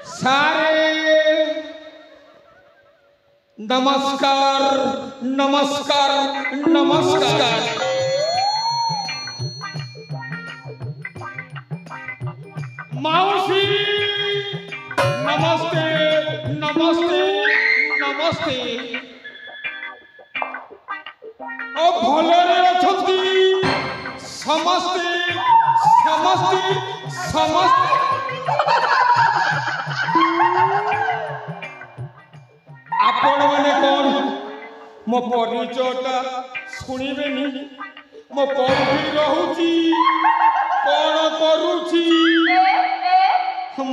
सारे नमस्कार नमस्कार नमस्कार। माउसी नमस्ते नमस्ते नमस्ते। ओ भलरे अछंती समस्ते समस्ते समस्ते। आपण माने कौन मो परिचयटा शुणिबेनी मो कोठी रहूची कौन करूची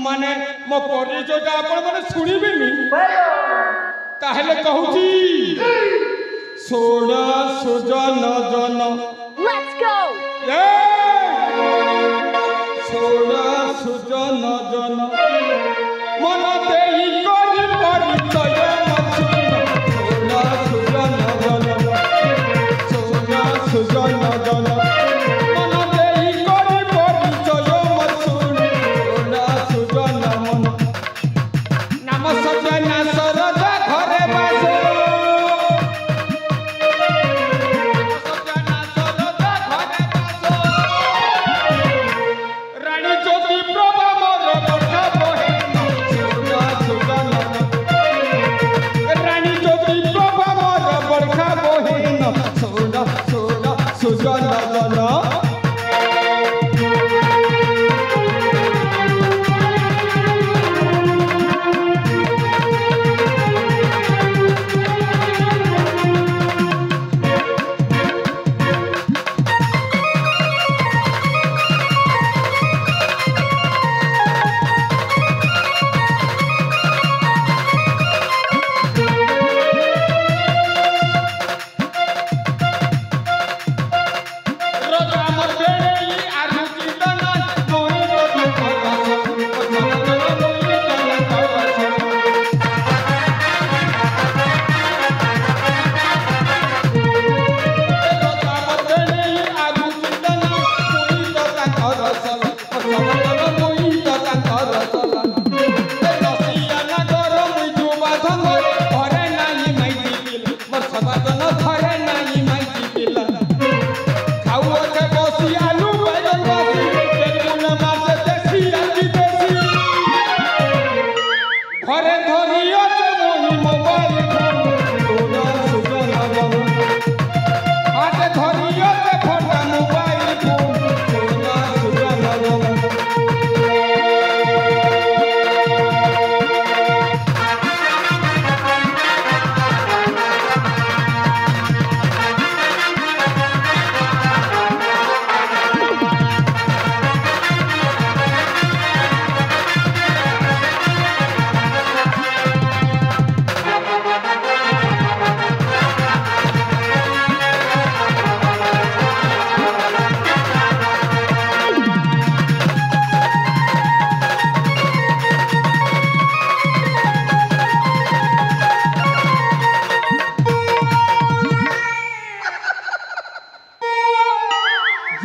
माने मो परिचयटा आपण माने शुणिबेनी ताहेले कहूची सोना सुजन जन। Let's go! सोना सुजन जन मन देई करी परिचय सोना सुजन जन सोना सुजन जन मन देई करी परिचय सोना सुजन मन नाम सजना सरदा घरे बासो सजना सरदा घरे बासो रानी ज्योति प्रभा मोर बरखा बहे सोना सुजन रानी ज्योति प्रभा मोर बरखा बहे सोना सोना सुजन जन।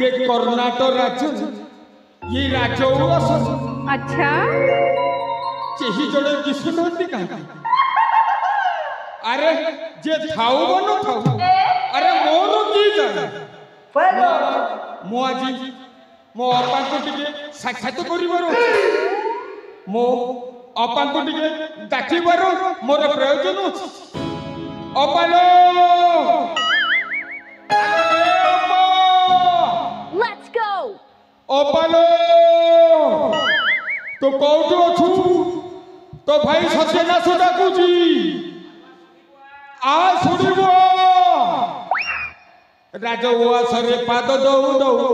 ये कर्नाटक राज्य ये राज्य अच्छा चेही जड़े किसी नंदी कहाँ अरे जे थाऊ बनो थाऊ अरे मोरो की जाने मो आजी मो अपा को टिके साक्षात करिवारो मो अपा को टिके देखिवारो मोर प्रयोजन अपालो Let's go! अपालो तो कौटो अछु तो भाई सत्यनाश डाकुची आ सुनिबो राजउआसरे पाद दऊ दऊ